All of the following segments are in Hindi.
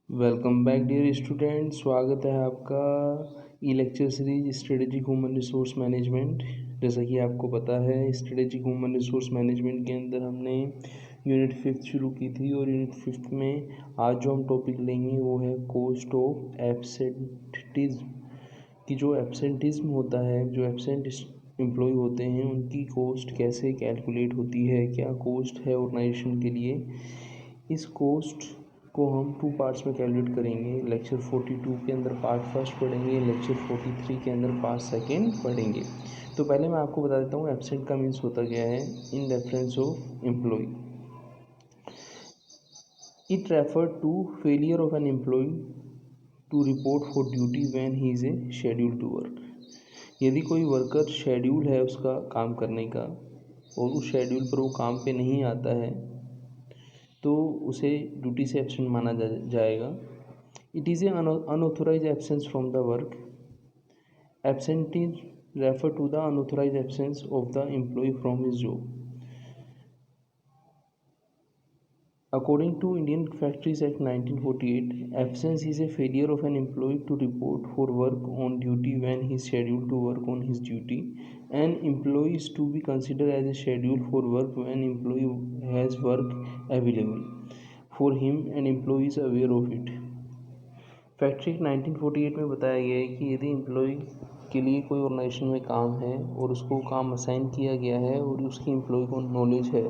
Welcome back dear student. स्वागत है आपका e lecture series strategic human resource management. जैसा कि आपको पता है स्ट्रेटेजिक ह्यूमन रिसोर्स मैनेजमेंट के अंदर हमने यूनिट 5 शुरू की थी और यूनिट 5 में आज जो हम टॉपिक लेंगे वो है कॉस्ट ऑफ एब्सेंटिज्म। कि जो एब्सेंटिज्म होता है, जो एब्सेंट एम्प्लॉय होते हैं उनकी कॉस्ट कैसे कैलकुलेट होती है, क्या कॉस्ट है ऑर्गेनाइजेशन के लिए। इस कॉस्ट को हम 2 पार्ट्स में कैलकुलेट करेंगे। लेक्चर 42 के अंदर पार्ट फर्स्ट पढ़ेंगे, लेक्चर 43 के अंदर पार्ट सेकेंड पढ़ेंगे। तो पहले मैं आपको बता देता हूँ एब्सेंट का मीन्स होता क्या है। In reference of employee, it refer to failure of an employee to report for duty when he is a schedule to work. यदि कोई वर्कर शेड्यूल है उसका काम करने का और उस शेड्यूल पर वो काम पे नहीं आता है तो उसे ड्यूटी से एब्सेंट माना जाएगा। It is a unauthorised absence from the work. Absentees refer to the unauthorised absence of the employee from his job. According to Indian Factories Act 1948, absence is a failure of an employee to report for work on duty when he is scheduled to work on his duty. An employee is to be considered as a schedule for work when employee has work available for him and employee is aware of it. Factory 1948 में बताया गया है कि यदि एम्प्लॉय के लिए कोई ऑर्गेनाइजेशन में काम है और उसको काम असाइन किया गया है और उसकी एम्प्लॉय को नॉलेज है,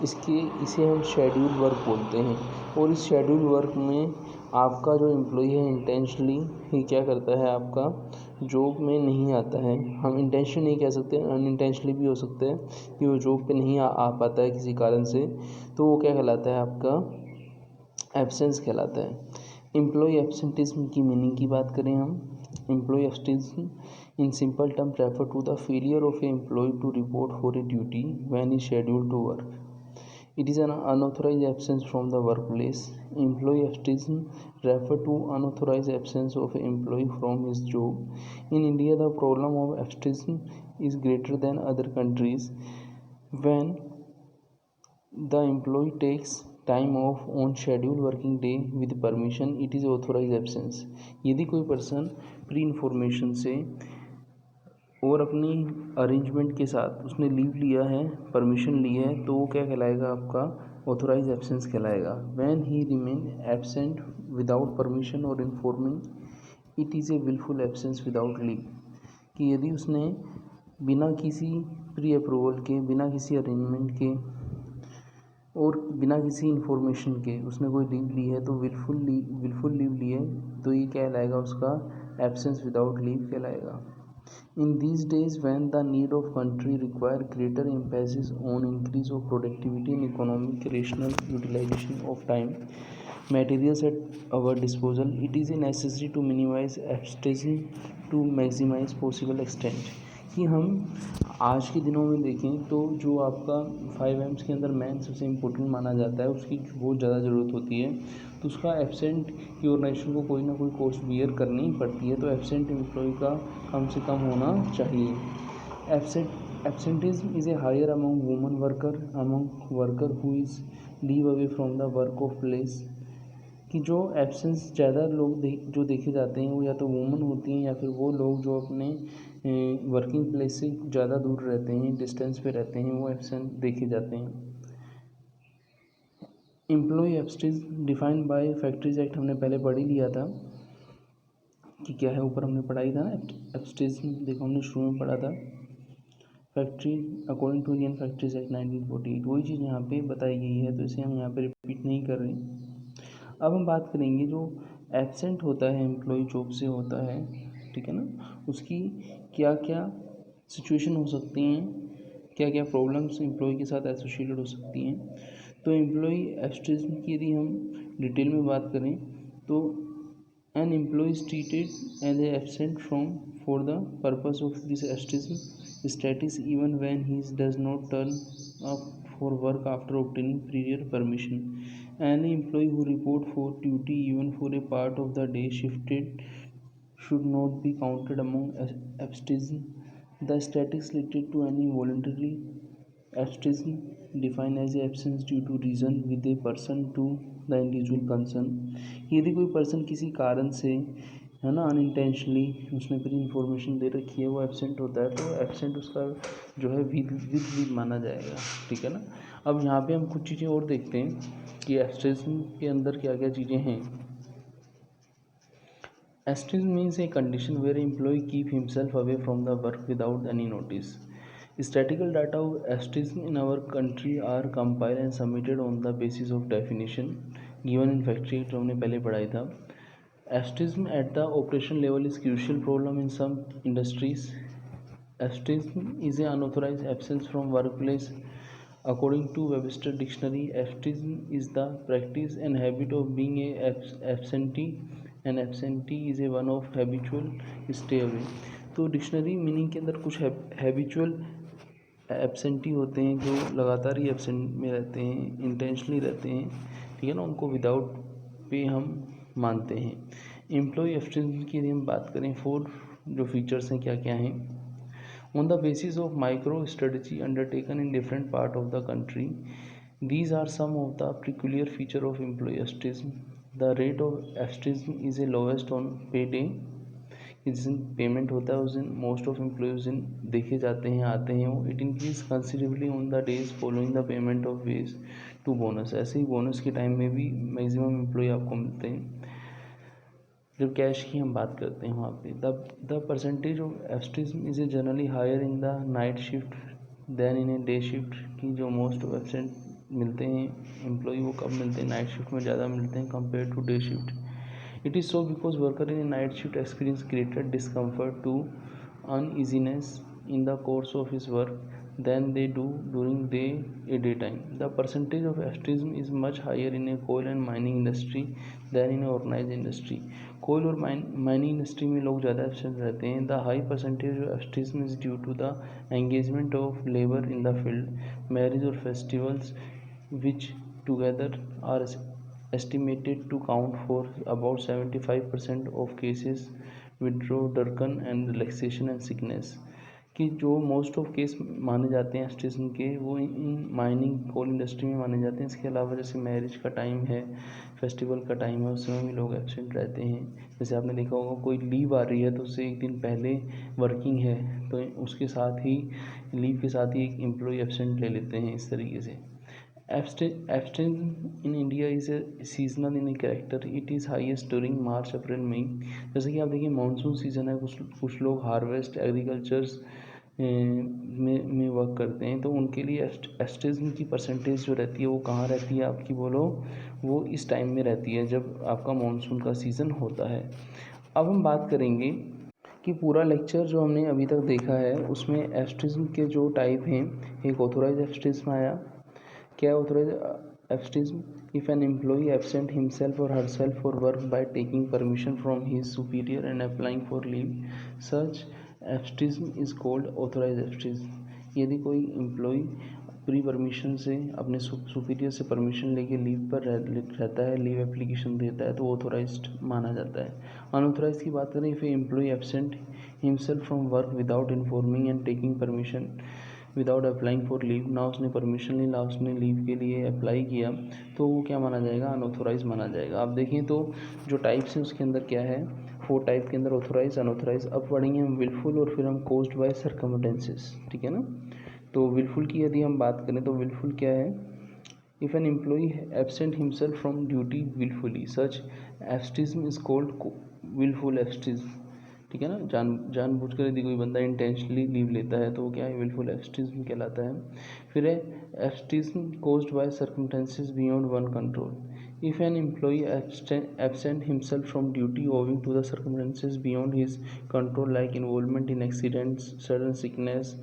इसे हम शेड्यूल वर्क बोलते हैं। और इस शेड्यूल वर्क में आपका जो एम्प्लॉय है इंटेंशनली ही क्या करता है, आपका जॉब में नहीं आता है। हम इंटेंशन नहीं कह सकते, अनइंटेंशनली भी हो सकता है कि वो जॉब पे नहीं आ पाता है किसी कारण से, तो वो क्या कहलाता है, आपका एब्सेंस कहलाता है। एम्प्लॉय एब्सेंटिज्म की मीनिंग की बात करें हम, employee absenteeism in simple term refer to the failure of a employee to report for a duty when is scheduled to work. It is an unauthorised absence from the workplace. Employee absenteeism refer to unauthorised absence of a employee from his job. In India the problem of absenteeism is greater than other countries when the employee takes time off on scheduled working day with permission, it is authorized absence। यदि कोई पर्सन प्री इन्फॉर्मेशन से और अपनी अरेंजमेंट के साथ उसने लीव लिया है, परमिशन ली है, तो वो क्या कहलाएगा, आपका ऑथोराइज एब्सेंस कहलाएगा। When he remain absent without permission और informing, it is a wilful absence without leave. कि यदि उसने बिना किसी प्री अप्रूवल के, बिना किसी अरेंजमेंट के और बिना किसी इन्फॉर्मेशन के उसने कोई लीव ली है, तो विलफुल लीव ली है, तो ये क्या कहलाएगा, उसका एब्सेंस विदाउट लीव कहलाएगा। In these days when the need of country require greater emphasis on increase of productivity and economic rational utilisation of time materials at our disposal, it is necessary to minimize absenteeism to maximize possible extent। कि हम आज के दिनों में देखें तो जो आपका 5 एम्स के अंदर मैन सबसे इम्पोर्टेंट माना जाता है, उसकी बहुत ज़्यादा ज़रूरत होती है, तो उसका एब्सेंट की ऑर्गेनाइजेशन को कोई ना कोई कॉस्ट बियर करनी पड़ती है, तो एब्सेंट एम्प्लॉय का कम से कम होना चाहिए। Absenteeism is a higher among woman worker who is leave away from the work of place. कि जो एब्सेंस ज़्यादा लोग जो देखे जाते हैं वो या तो वुमन होती हैं या फिर वो लोग जो अपने वर्किंग प्लेस से ज़्यादा दूर रहते हैं, डिस्टेंस पे रहते हैं, वो एब्सेंट देखे जाते हैं। Employee absenteeism defined by factories act हमने पहले पढ़ ही लिया था कि क्या है, ऊपर हमने पढ़ाई था ना एब्सेंटिज्म, देखो हमने शुरू में पढ़ा था factory according to Indian factories act 1948, वही चीज़ यहाँ पे बताई गई है, तो इसे हम यहाँ पे रिपीट नहीं कर रहे। अब हम बात करेंगे जो एब्सेंट होता है एम्प्लॉय जॉब से होता है, ठीक है ना, उसकी क्या क्या सिचुएशन हो सकती हैं, क्या क्या प्रॉब्लम्स एम्प्लॉय के साथ एसोसिएटेड हो सकती हैं। तो एम्प्लॉय एब्सेंटिज्म की यदि हम डिटेल में बात करें तो an employee is treated as a absent from for the purpose of this absenteeism status even when he does not turn up for work after obtaining prior permission। Any employee who report for duty even for a part of the day shifted should not be counted among absenteeism। The status related to any voluntary absenteeism defined as absence due to reason with a person to the individual concern. यदि कोई पर्सन किसी कारण से, है ना, अनइंटेंशनली उसने प्री इन्फॉर्मेशन दे रखी है, वो एब्सेंट होता है, तो एब्सेंट उसका जो है विद लीव माना जाएगा, ठीक है ना। अब यहाँ पे हम कुछ चीज़ें और देखते हैं कि एब्सेंटेशन के अंदर क्या क्या चीज़ें हैं। Absence means a condition where employee keep himself away from the work without any notice. Statistical data of absenteeism in our country are compiled and submitted on the basis of definition given in Factory Act जो हमने पहले पढ़ाई था। Absenteeism at the operation level is crucial problem in some industries. Absenteeism is an unauthorized absence from workplace. According to Webster Dictionary, absenteeism is the practice and habit of being a absentee. An absentee is a one of habitual stay away. तो डिक्शनरी मीनिंग के अंदर कुछ हैबिचुअल एब्सेंटी होते हैं जो लगातार ही एब्सेंट में रहते हैं, इंटेंशनली रहते हैं, ठीक है ना, उनको विदाउट पे हम मानते हैं। एम्प्लॉय एब्सेंट की यदि हम बात करें, 4 जो फीचर्स हैं क्या क्या हैं। On the basis of micro strategy undertaken in different part of the country, these are some of the peculiar feature of employee absenteeism. The rate of absenteeism is a lowest on payday, जिस दिन पेमेंट होता है उस दिन मोस्ट ऑफ एम्प्लॉय उस दिन देखे जाते हैं, आते हैं वो। It increase considerably on the days following the payment of wage to bonus. ऐसे ही बोनस के टाइम में भी मैक्सिमम एम्प्लॉय आपको मिलते हैं। जब कैश की हम बात करते हैं वहाँ पे the percentage of absenteeism is a generally higher in the night shift than in a day shift. की जो मोस्ट ऑफ एब्सेंट मिलते हैं एम्प्लॉय वो कब मिलते हैं, नाइट शिफ्ट में ज़्यादा मिलते हैं compare to day shift. It is so because worker in a night shift experience greater discomfort to uneasiness in the course of his work than they do during a daytime. The percentage of absenteeism is much higher in a coal and mining industry than in a organized industry. Coal और माइनिंग इंडस्ट्री में लोग ज़्यादा एब्सेंट रहते हैं। The high percentage of absenteeism is due to the engagement of labour in the field, marriage और festivals which together are estimated to count for about 75% of cases, withdrawal, drunken and relaxation and sickness। कि जो मोस्ट ऑफ केस माने जाते हैं एब्सेंटेइज्म के वो इन माइनिंग कोल इंडस्ट्री में माने जाते हैं। इसके अलावा जैसे मैरिज का टाइम है, फेस्टिवल का टाइम है, उस समय भी लोग एब्सेंट रहते हैं। जैसे आपने देखा होगा कोई लीव आ रही है तो उससे एक दिन पहले वर्किंग है तो उसके साथ ही लीव के साथ ही एक एम्प्लॉय एब्सेंट ले लेते हैं। इस तरीके से abstinence in India is a seasonal in a character. It is highest during March, April, May। जैसे कि आप देखिए मानसून सीज़न है, कुछ लोग हार्वेस्ट एग्रीकल्चर्स में वर्क करते हैं, तो उनके लिए एब्सेंटेइज्म की परसेंटेज जो रहती है वो कहाँ रहती है आपकी, बोलो, वो इस टाइम में रहती है जब आपका मानसून का सीज़न होता है। अब हम बात करेंगे कि पूरा लेक्चर जो हमने अभी तक देखा है उसमें एब्सेंटेइज्म के जो टाइप हैं। एक ऑथोराइज एब्सेंटेइज्म आया। क्या authorise absenteeism? If an employee absent himself और herself for work by taking permission from his superior and applying for leave, such absenteeism is called authorise absenteeism. यदि कोई एम्प्लॉई प्री परमिशन से अपने सुपीरियर से परमिशन लेके लीव पर रहता है, लीव एप्लीकेशन देता है, तो ऑथोराइज्ड माना जाता है। अनऑथोराइज की बात करें, if A employee absent himself from work without informing and taking permission without applying for leave, ना उसने परमिशन ली ना उसने लीव के लिए अप्लाई किया, तो वो क्या माना जाएगा, अनऑथोराइज माना जाएगा। आप देखें तो जो टाइप्स हैं उसके अंदर क्या है, 4 टाइप के अंदर ऑथोराइज, अनऑथोराइज। अब पढ़ेंगे हम विलफुल और फिर हम कॉज्ड बाय सर्कमस्टेंसेस, ठीक है ना। तो विलफुल की यदि हम बात करें तो विलफुल क्या है, if an employee absent himself from duty wilfully, such absenteeism is called wilful absenteeism, ठीक है ना। जानबूझकर यदि कोई बंदा इंटेंशनली लीव लेता है तो वो क्या है, विलफुल एब्सेंटेइज्म कहलाता है। फिर है absenteeism caused by circumstances beyond one control. If an employee absent himself from duty owing to the circumstances beyond his control like involvement in accidents, sudden sickness,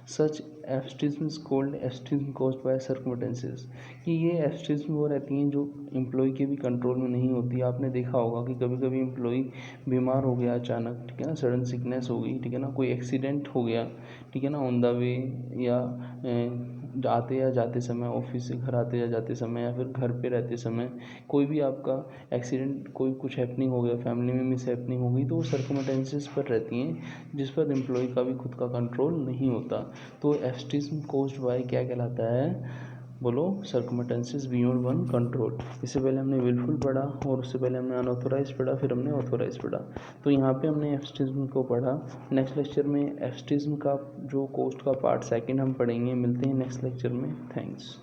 such absenteeism is called absenteeism caused by circumstances. कि ये एब्सेंटेइज्म वो रहती हैं जो एम्प्लॉय के भी कंट्रोल में नहीं होती। आपने देखा होगा कि कभी कभी एम्प्लॉय बीमार हो गया अचानक, ठीक है ना, सडन सिकनेस हो गई, ठीक है ना, कोई एक्सीडेंट हो गया, ठीक है ना, ऑन द वे या आते या जाते समय, ऑफिस से घर आते या जाते समय, या फिर घर पे रहते समय कोई भी आपका एक्सीडेंट, कोई कुछ हैपनिंग हो गया, फैमिली में मिस हैपनिंग हो गई, तो वो सर्कमस्टेंसेस पर रहती हैं जिस पर एम्प्लॉय का भी खुद का कंट्रोल नहीं होता। तो एब्सेंटेइज्म कॉज्ड बाय क्या कहलाता है, बोलो सर्कमटेंसेस बियॉन्ड वन कंट्रोल। इससे पहले हमने विलफुल पढ़ा और उससे पहले हमने अनऑथोराइज पढ़ा, फिर हमने ऑथोराइज पढ़ा। तो यहाँ पे हमने एब्स्टिज्म को पढ़ा। नेक्स्ट लेक्चर में एब्स्टिज्म का जो कोस्ट का पार्ट सेकंड हम पढ़ेंगे। मिलते हैं नेक्स्ट लेक्चर में। थैंक्स।